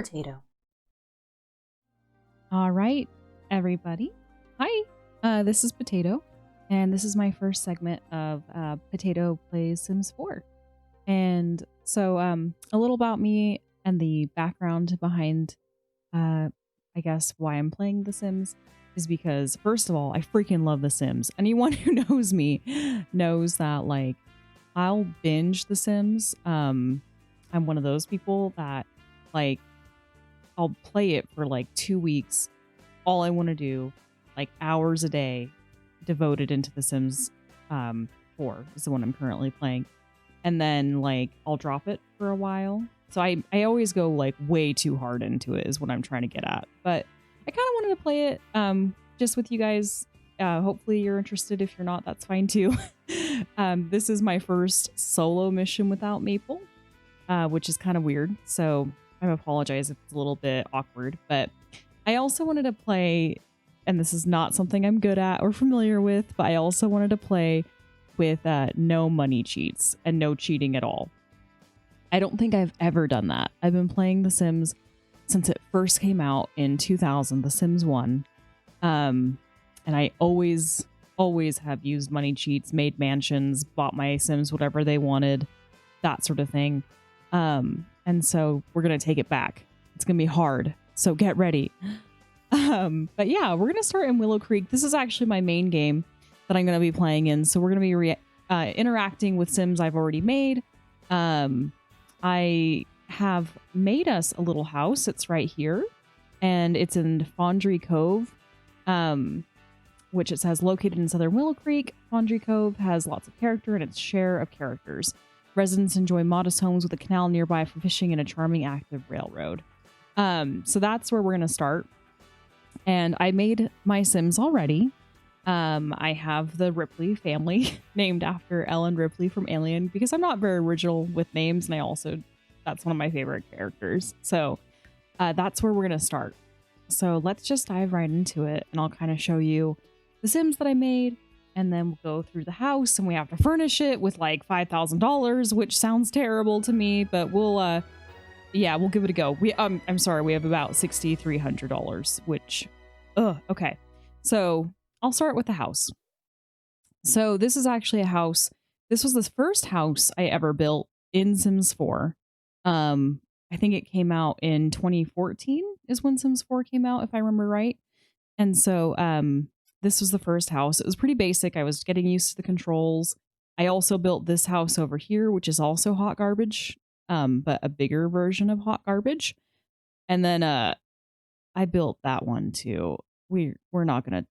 Potato. All right, everybody. Hi, this is Potato, and this is my first segment of Potato Plays Sims 4. And so a little about me and the background behind, I guess, why I'm playing The Sims is because, first of all, I freaking love The Sims. Anyone who knows me knows that, like, I'll binge The Sims. I'm one of those people that, like, I'll play it for like 2 weeks. All I want to do, like hours a day, devoted into The Sims 4 is the one I'm currently playing. And then like I'll drop it for a while. So I always go like way too hard into it is what I'm trying to get at. But I kind of wanted to play it just with you guys. Hopefully you're interested. If you're not, that's fine too. This is my first solo mission without Maple, which is kind of weird. So I apologize if it's a little bit awkward, but I also wanted to play, and this is not something I'm good at or familiar with, but I also wanted to play with no money cheats and no cheating at all. I don't think I've ever done that. I've been playing The Sims since it first came out in 2000, The Sims 1. And I always have used money cheats, made mansions, bought my Sims whatever they wanted, that sort of thing. And so we're going to take it back. It's going to be hard. So get ready. But yeah, we're going to start in Willow Creek. This is actually my main game that I'm going to be playing in. So we're going to be interacting with Sims I've already made. I have made us a little house. It's right here. And it's in Fondry Cove, which it says located in southern Willow Creek. Fondry Cove has lots of character and its share of characters. Residents enjoy modest homes with a canal nearby for fishing and a charming active railroad. So that's where we're going to start. And I made my Sims already. I have the Ripley family named after Ellen Ripley from Alien because I'm not very original with names. And that's one of my favorite characters. So that's where we're going to start. So let's just dive right into it. And I'll kind of show you the Sims that I made. And then we'll go through the house and we have to furnish it with like $5,000, which sounds terrible to me, but we'll give it a go. I'm sorry, we have about $6,300, which, okay. So I'll start with the house. So this is actually a house. This was the first house I ever built in Sims 4. I think it came out in 2014 is when Sims 4 came out, if I remember right. And so, this was the first house. It was pretty basic. I was getting used to the controls. I also built this house over here, which is also hot garbage, but a bigger version of hot garbage. And then I built that one too. We're not gonna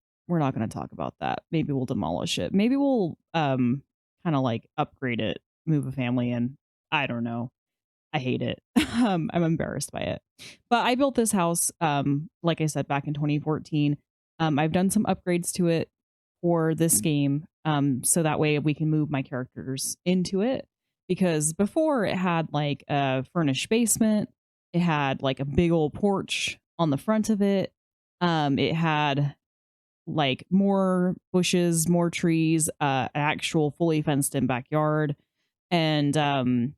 talk about that. Maybe we'll demolish it. Maybe we'll kind of like upgrade it, move a family in. I don't know. I hate it. I'm embarrassed by it. But I built this house, like I said, back in 2014. I've done some upgrades to it for this game, so that way we can move my characters into it. Because before it had like a furnished basement, it had like a big old porch on the front of it. It had like more bushes, more trees, an actual fully fenced in backyard, and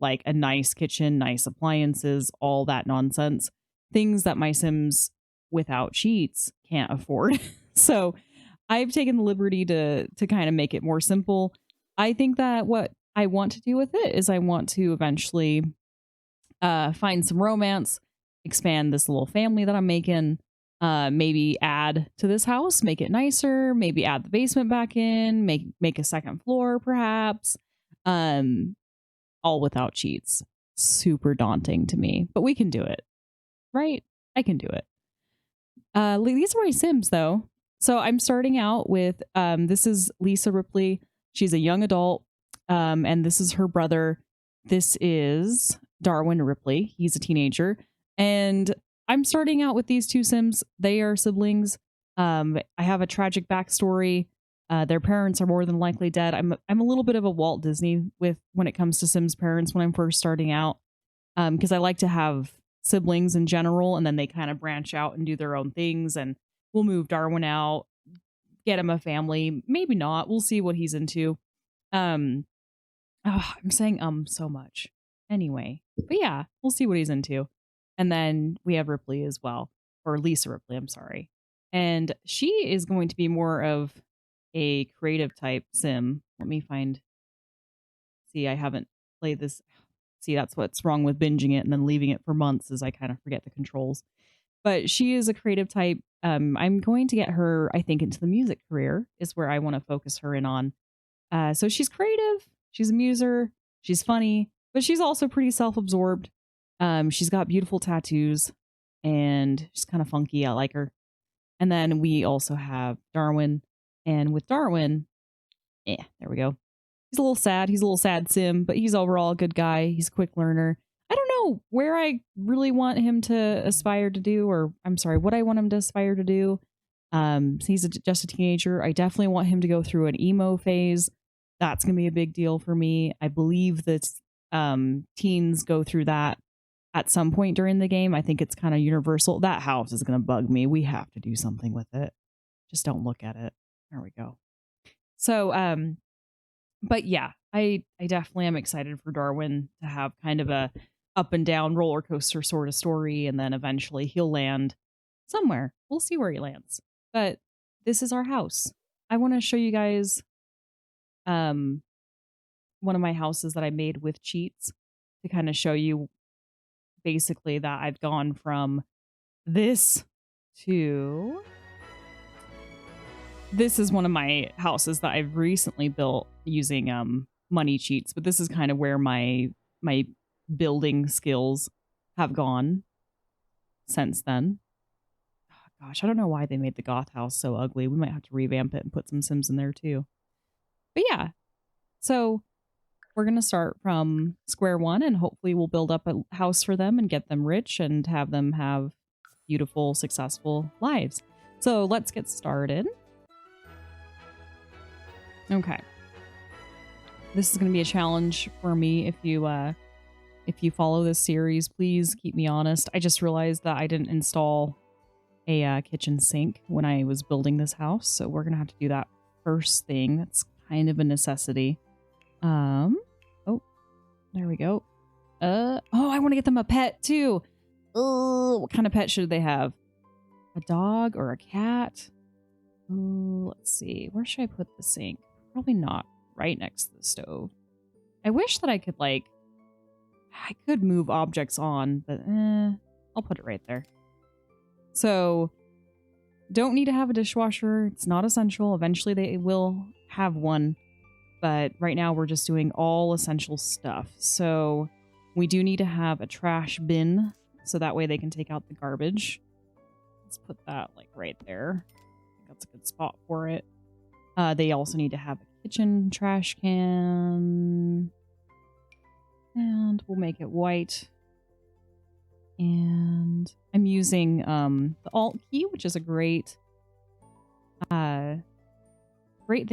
like a nice kitchen, nice appliances, all that nonsense. Things that my Sims without cheats can't afford. So I've taken the liberty to kind of make it more simple. I think that what I want to do with it is I want to eventually find some romance, expand this little family that I'm making, maybe add to this house, make it nicer, maybe add the basement back in, make a second floor perhaps, all without cheats. Super daunting to me, but we can do it, right? I can do it. These are my Sims though. So I'm starting out with, this is Lisa Ripley. She's a young adult. And this is her brother. This is Darwin Ripley. He's a teenager. And I'm starting out with these two Sims. They are siblings. I have a tragic backstory. Their parents are more than likely dead. I'm a little bit of a Walt Disney when it comes to Sims parents when I'm first starting out. Because I like to have siblings in general, and then they kind of branch out and do their own things, and we'll move Darwin out, get him a family, maybe not, we'll see what he's into. I'm saying so much anyway, but yeah, we'll see what he's into. And then we have Ripley as well, or Lisa Ripley, I'm sorry. And she is going to be more of a creative type sim. Let me find, see, I haven't played this. See, that's what's wrong with binging it and then leaving it for months is I kind of forget the controls. But she is a creative type. I'm going to get her, I think, into the music career is where I want to focus her in on. So she's creative, she's a muser, she's funny, but she's also pretty self-absorbed. She's got beautiful tattoos and she's kind of funky. I like her. And then we also have Darwin. And with Darwin, there we go. He's a little sad. He's a little sad sim, but he's overall a good guy. He's a quick learner. I don't know where I really want him to aspire to do, or I'm sorry, what I want him to aspire to do. He's just a teenager. I definitely want him to go through an emo phase. That's going to be a big deal for me. I believe that teens go through that at some point during the game. I think it's kind of universal. That house is going to bug me. We have to do something with it. Just don't look at it. There we go. So, but yeah, I definitely am excited for Darwin to have kind of a up and down roller coaster sort of story, and then eventually he'll land somewhere. We'll see where he lands. But this is our house. I want to show you guys one of my houses that I made with cheats to kind of show you basically that I've gone from this to this is one of my houses that I've recently built using money cheats, but this is kind of where my building skills have gone since then. Oh, gosh, I don't know why they made the goth house so ugly. We might have to revamp it and put some Sims in there too. But yeah, so we're going to start from square one and hopefully we'll build up a house for them and get them rich and have them have beautiful, successful lives. So let's get started. Okay. This is going to be a challenge for me if you follow this series. Please keep me honest. I just realized that I didn't install a kitchen sink when I was building this house, so we're going to have to do that first thing. That's kind of a necessity. Oh, there we go. Oh, I want to get them a pet too. Oh, what kind of pet should they have? A dog or a cat? Oh, let's see. Where should I put the sink? Probably not right next to the stove. I wish that I could I could move objects on, but I'll put it right there. So don't need to have a dishwasher. It's not essential. Eventually they will have one, but right now we're just doing all essential stuff. So we do need to have a trash bin so that way they can take out the garbage. Let's put that right there. That's a good spot for it. They also need to have a kitchen trash can. And we'll make it white. And I'm using the Alt key, which is a great thing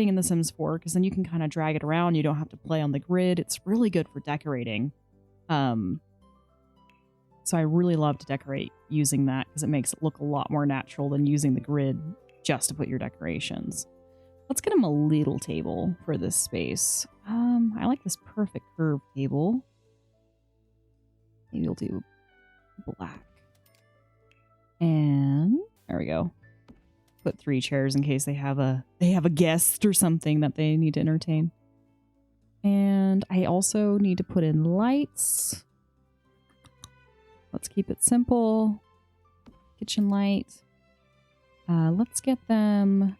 in The Sims 4, because then you can kind of drag it around. You don't have to play on the grid. It's really good for decorating. So I really love to decorate using that because it makes it look a lot more natural than using the grid just to put your decorations. Let's get him a little table for this space. I like this perfect curved table. Maybe we'll do black. And there we go. Put 3 chairs in case they have a guest or something that they need to entertain. And I also need to put in lights. Let's keep it simple. Kitchen light. Let's get them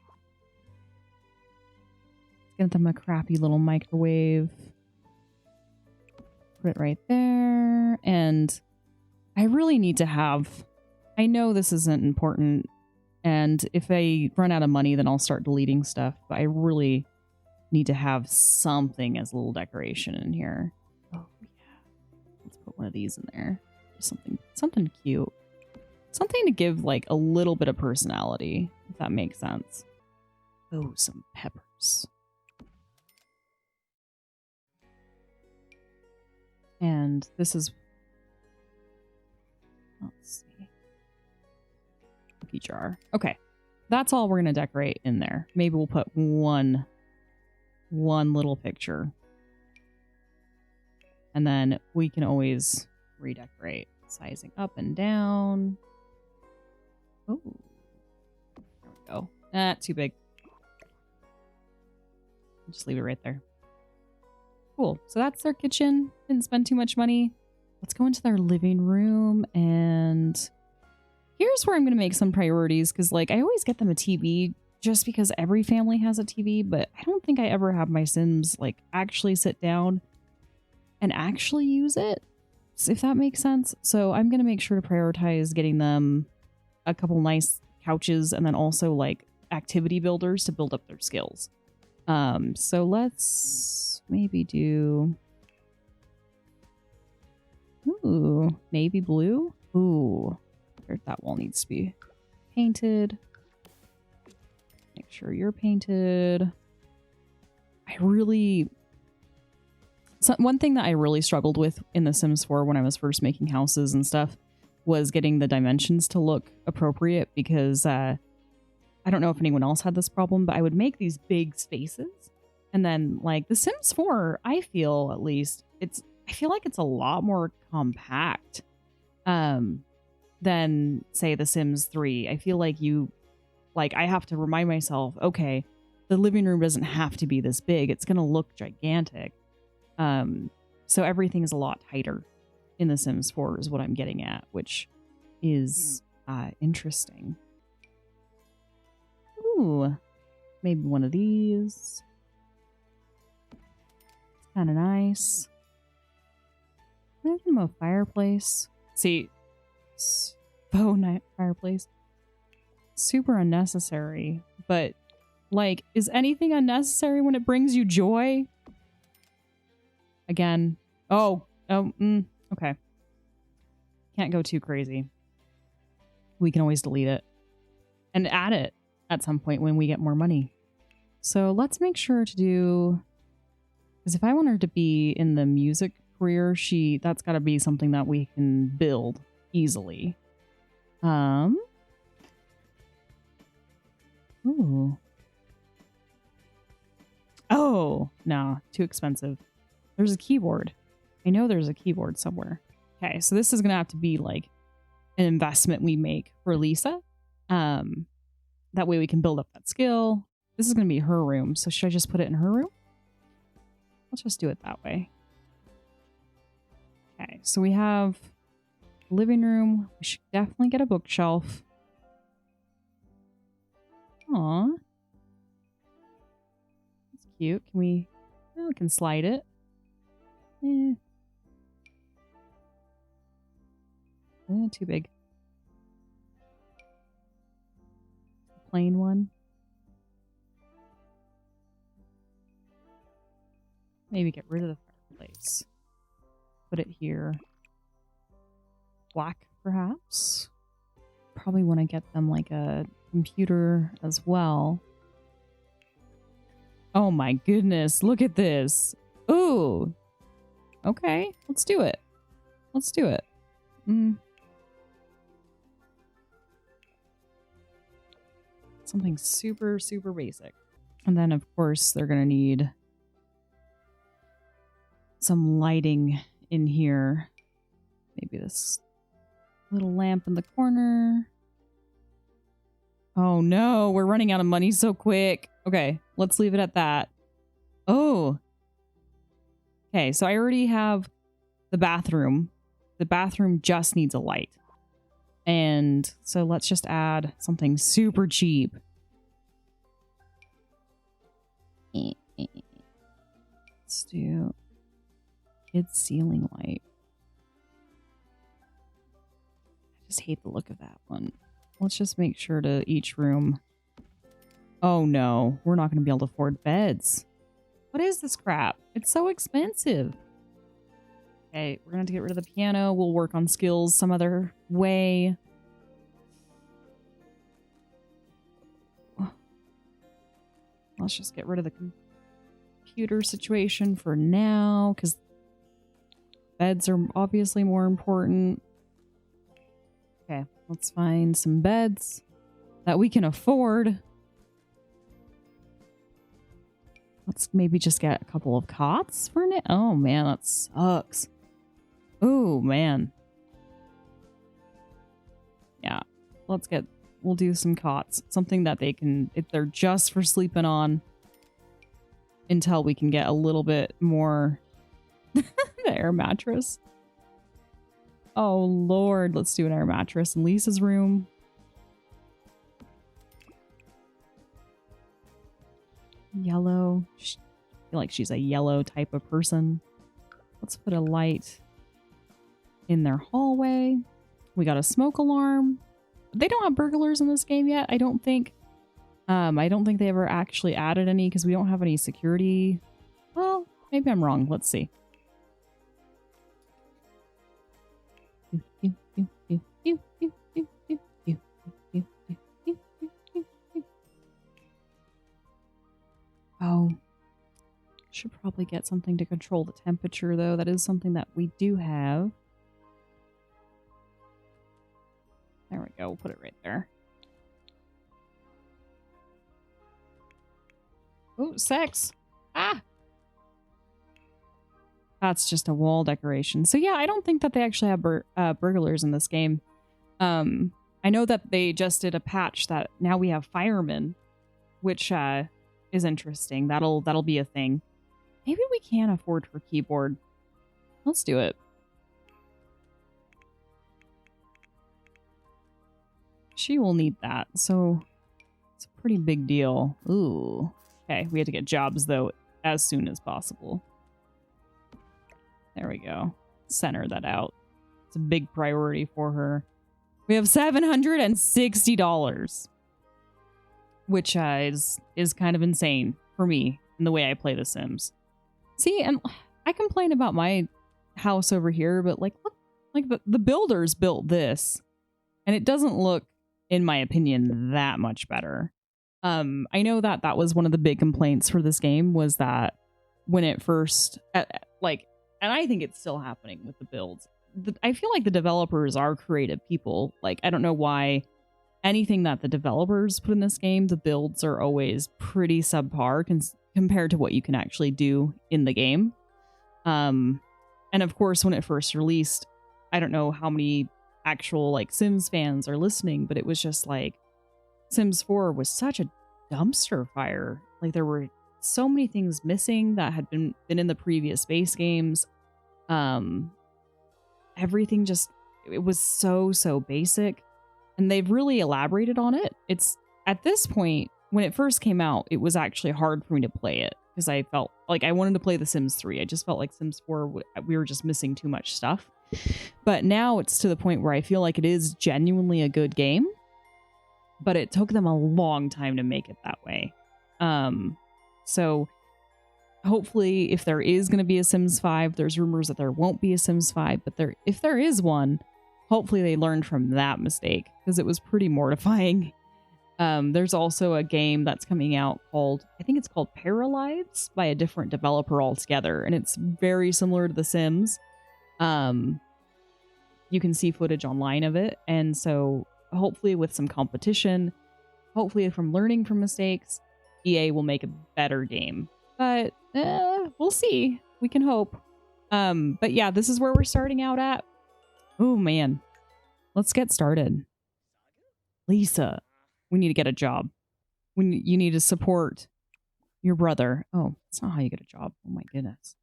a crappy little microwave. Put it right there. And I really need to have, I know this isn't important, and if I run out of money, then I'll start deleting stuff, but I really need to have something as a little decoration in here. Oh, yeah. Let's put one of these in there. Just something cute. Something to give a little bit of personality, if that makes sense. Oh, some peppers. And this is, let's see, cookie jar. Okay, that's all we're gonna decorate in there. Maybe we'll put one little picture, and then we can always redecorate. Sizing up and down. Oh, there we go. Ah, too big. Just leave it right there. Cool. So that's their kitchen. Didn't spend too much money. Let's go into their living room, and here's where I'm going to make some priorities, because like I always get them a TV just because every family has a TV, but I don't think I ever have my Sims like actually sit down and actually use it, if that makes sense. So I'm going to make sure to prioritize getting them a couple nice couches, and then also like activity builders to build up their skills. So let's maybe do, ooh, navy blue. Ooh, that wall needs to be painted. Make sure you're painted. One thing that I really struggled with in The Sims 4 when I was first making houses and stuff was getting the dimensions to look appropriate, because I don't know if anyone else had this problem, but I would make these big spaces, and then like The Sims 4, I feel at least I feel like it's a lot more compact than say The Sims 3. I feel like I have to remind myself, okay, the living room doesn't have to be this big. It's going to look gigantic. So everything is a lot tighter in The Sims 4 is what I'm getting at, which is interesting. Ooh, maybe one of these. It's kind of nice. There's a fireplace. See, fireplace. Super unnecessary, but like, is anything unnecessary when it brings you joy? Again. Okay. Can't go too crazy. We can always delete it and add it at some point when we get more money. So let's make sure to do, because if I want her to be in the music career, that's got to be something that we can build easily. Ooh. Oh, no, too expensive. There's a keyboard. I know there's a keyboard somewhere. Okay, so this is going to have to be like an investment we make for Lisa. That way we can build up that skill. This is going to be her room. So should I just put it in her room? Let's just do it that way. Okay, so we have living room. We should definitely get a bookshelf. Aw. That's cute. We can slide it. Too big. Plain one. Maybe get rid of the fireplace. Put it here. Black, perhaps. Probably want to get them like a computer as well. Oh my goodness, look at this. Ooh. Okay, let's do it. Let's do it. Something super, super basic. And then, of course, they're going to need some lighting in here. Maybe this little lamp in the corner. Oh no, we're running out of money so quick. Okay, let's leave it at that. Oh. Okay, so I already have the bathroom. The bathroom just needs a light. And so let's just add something super cheap. Let's do kids ceiling light. I just hate the look of that one. Let's just make sure to each room. Oh no, we're not going to be able to afford beds. What is this crap? It's so expensive. Okay, we're going to have to get rid of the piano. We'll work on skills some other way. Let's just get rid of the computer situation for now, because beds are obviously more important. Okay, let's find some beds that we can afford. Let's maybe just get a couple of cots for it. Oh man, that sucks. Oh man. We'll do some cots. Something that they can, if they're just for sleeping on until we can get a little bit more. The air mattress. Oh, Lord. Let's do an air mattress in Lisa's room. Yellow. I feel like she's a yellow type of person. Let's put a light in their hallway. We got a smoke alarm. They don't have burglars in this game yet, I don't think. I don't think they ever actually added any because we don't have any security. Well, maybe I'm wrong. Let's see. Oh, should probably get something to control the temperature, though. That is something that we do have. There we go. We'll put it right there. Oh, sex. Ah! That's just a wall decoration. So yeah, I don't think that they actually have burglars in this game. I know that they just did a patch that now we have firemen, which is interesting. That'll be a thing. Maybe we can afford her keyboard. Let's do it. She will need that, so it's a pretty big deal. Ooh. Okay, we have to get jobs, though, as soon as possible. There we go. Center that out. It's a big priority for her. We have $760, which is kind of insane for me in the way I play The Sims. See, and I complain about my house over here, but like, look, like the builders built this, and it doesn't look, in my opinion, that much better. I know that that was one of the big complaints for this game, was that when it first, like, and I think it's still happening with the builds. I feel like the developers are creative people. Like, I don't know why anything that the developers put in this game, the builds are always pretty subpar compared to what you can actually do in the game. And of course, when it first released, I don't know how many actual like Sims fans are listening, but it was just like Sims 4 was such a dumpster fire. Like, there were so many things missing that had been in the previous base games. Everything just, it was so basic, and they've really elaborated on it. It's at this point, when it first came out, it was actually hard for me to play it because I felt like I wanted to play The Sims 3. I just felt like Sims 4, we were just missing too much stuff. But now it's to the point where I feel like it is genuinely a good game, but it took them a long time to make it that way. So hopefully, if there is going to be a Sims 5, there's rumors that there won't be a Sims 5, but if there is one, hopefully they learned from that mistake, because it was pretty mortifying. There's also a game that's coming out called, I think it's called Paralives, by a different developer altogether, and it's very similar to The Sims. You can see footage online of it, and so hopefully with some competition, hopefully from learning from mistakes, EA will make a better game. But we'll see. We can hope. But yeah, this is where we're starting out at. Oh man, let's get started. Lisa, we need to get a job. You need to support your brother. Oh, that's not how you get a job. Oh my goodness.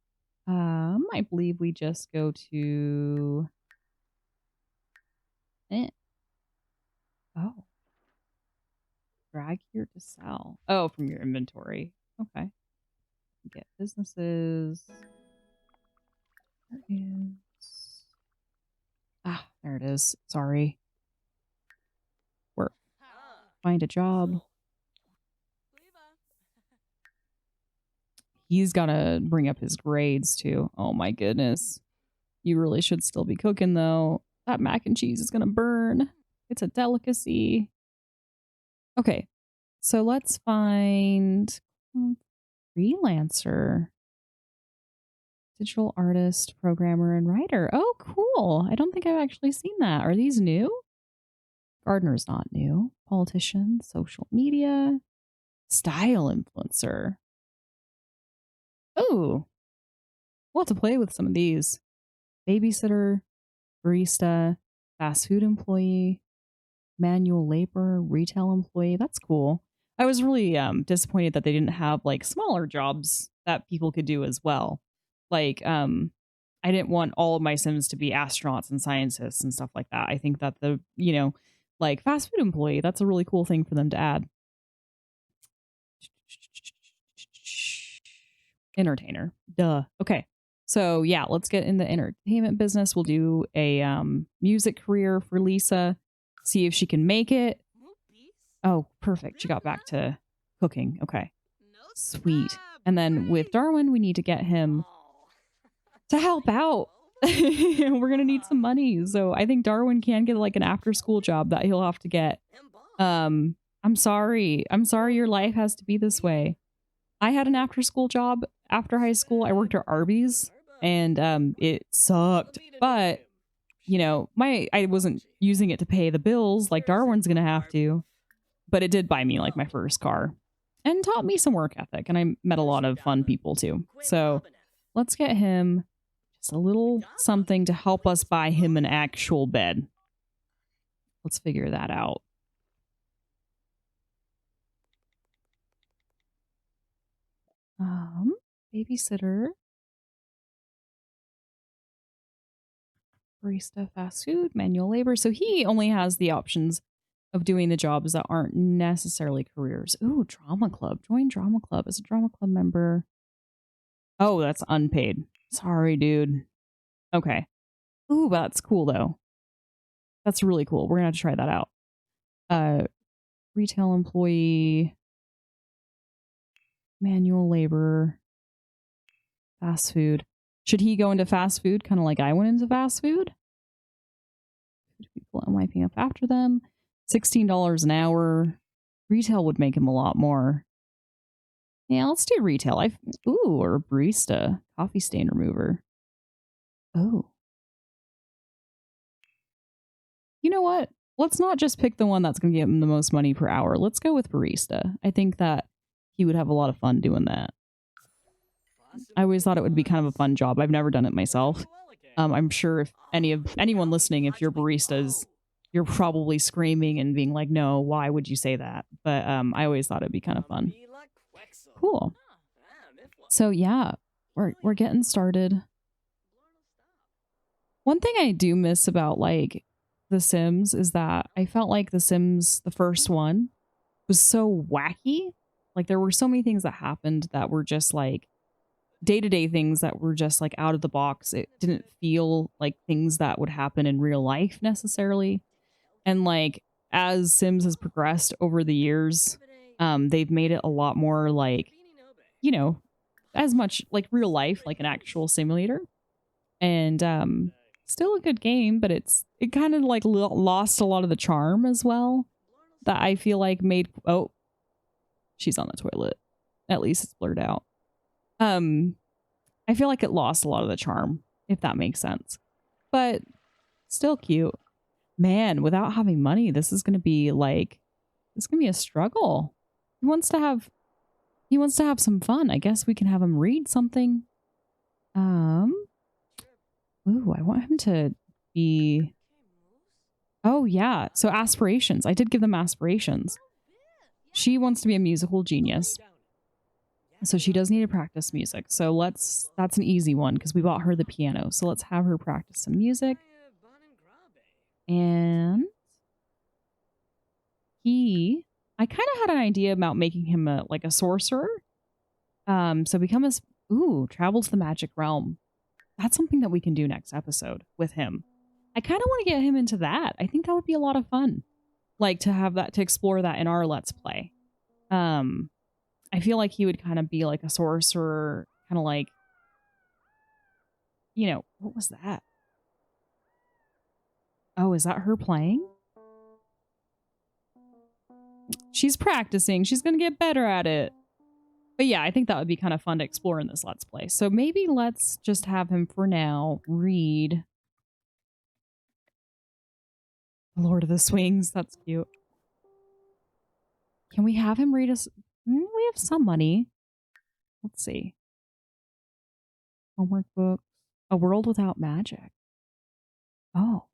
I believe we just go to. Oh. Drag here to sell. Oh, from your inventory. Okay. Get businesses. There is. Ah, there it is. Sorry. Work. Find a job. He's got to bring up his grades too. Oh my goodness. You really should still be cooking though. That mac and cheese is going to burn. It's a delicacy. Okay. So let's find freelancer. Digital artist, programmer, and writer. Oh, cool. I don't think I've actually seen that. Are these new? Gardener's not new. Politician, social media, style influencer. Oh, we'll have to play with some of these. Babysitter, barista, fast food employee, manual labor, retail employee. That's cool. I was really disappointed that they didn't have like smaller jobs that people could do as well. Like I didn't want all of my Sims to be astronauts and scientists and stuff like that. I think that like fast food employee, that's a really cool thing for them to add. Entertainer. Duh. Okay. So yeah, let's get in the entertainment business. We'll do a music career for Lisa. See if she can make it. Oh, perfect. She got back to cooking. Okay. Sweet. And then with Darwin, we need to get him to help out. We're gonna need some money. So I think Darwin can get like an after school job that he'll have to get. I'm sorry. I'm sorry your life has to be this way. I had an after school job after high school. I worked at Arby's and it sucked. But I wasn't using it to pay the bills like Darwin's gonna have to. But it did buy me like my first car and taught me some work ethic. And I met a lot of fun people too. So let's get him just a little something to help us buy him an actual bed. Let's figure that out. Babysitter, barista, fast food, manual labor. So he only has the options of doing the jobs that aren't necessarily careers. Ooh, drama club. Join drama club as a drama club member. Oh, that's unpaid. Sorry, dude. Okay. Ooh, that's cool though. That's really cool. We're gonna have to try that out. Retail employee, manual labor, fast food. Should he go into fast food kind of like I went into fast food? People am wiping up after them. $16 an hour. Retail would make him a lot more. Yeah, let's do retail. Or barista, coffee stain remover. Oh. You know what? Let's not just pick the one that's going to get him the most money per hour. Let's go with barista. I think that he would have a lot of fun doing that. I always thought it would be kind of a fun job. I've never done it myself. I'm sure if anyone listening, if you're baristas, you're probably screaming and being like, "No, why would you say that?" But I always thought it'd be kind of fun. Cool. So yeah, we're getting started. One thing I do miss about like The Sims is that I felt like The Sims, the first one, was so wacky. Like there were so many things that happened that were just like day-to-day things that were just like out of the box. It didn't feel like things that would happen in real life necessarily. And like as Sims has progressed over the years, they've made it a lot more like, you know, as much like real life, like an actual simulator. And still a good game, but it kind of like lost a lot of the charm as well that I feel like made. Oh, she's on the toilet. At least it's blurred out. I feel like it lost a lot of the charm, if that makes sense. But still cute. Man, without having money, this is gonna be a struggle. He wants to have some fun. I guess we can have him read something. Ooh, I want him to be. Oh yeah. So aspirations. I did give them aspirations. She wants to be a musical genius. So she does need to practice music. So that's an easy one because we bought her the piano. So let's have her practice some music. And I kind of had an idea about making him like a sorcerer. So become travel to the magic realm. That's something that we can do next episode with him. I kind of want to get him into that. I think that would be a lot of fun. Like to explore that in our Let's Play. I feel like he would kind of be like a sorcerer, kind of like, what was that? Oh, is that her playing? She's practicing. She's going to get better at it. But yeah, I think that would be kind of fun to explore in this Let's Play. So maybe let's just have him for now read Lord of the Swings. That's cute. Can we have him read us? We have some money. Let's see. Homework book. A World Without Magic. Oh.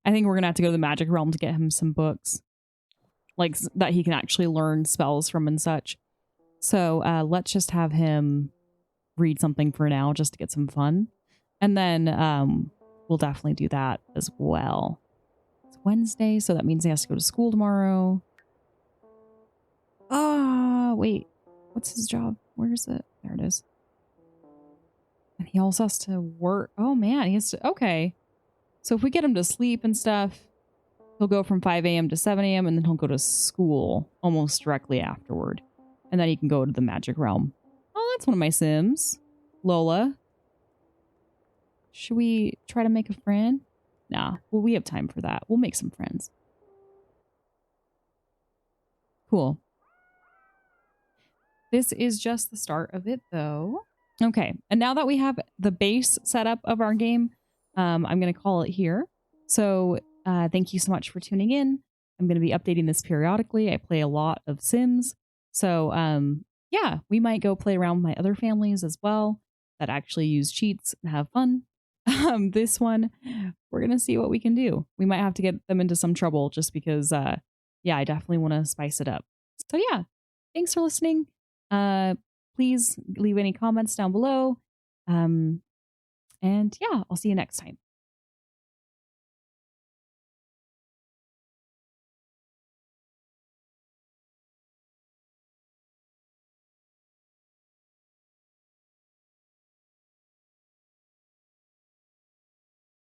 I think we're gonna have to go to the magic realm to get him some books, like that he can actually learn spells from and such. So let's just have him read something for now, just to get some fun, and then we'll definitely do that as well. It's Wednesday, so that means he has to go to school tomorrow. Wait, what's his job? Where is it? There it is. And he also has to work. Oh man, he has to. Okay, so if we get him to sleep and stuff, he'll go from 5 a.m. to 7 a.m. and then he'll go to school almost directly afterward. And then he can go to the magic realm. Oh, that's one of my Sims. Lola. Should we try to make a friend? Nah, well, we have time for that. We'll make some friends. Cool. This is just the start of it, though. Okay, and now that we have the base setup of our game, I'm going to call it here. So thank you so much for tuning in. I'm going to be updating this periodically. I play a lot of Sims. So yeah, we might go play around with my other families as well that actually use cheats and have fun. This one, we're going to see what we can do. We might have to get them into some trouble just because, yeah, I definitely want to spice it up. So yeah, thanks for listening. Please leave any comments down below. And yeah, I'll see you next time.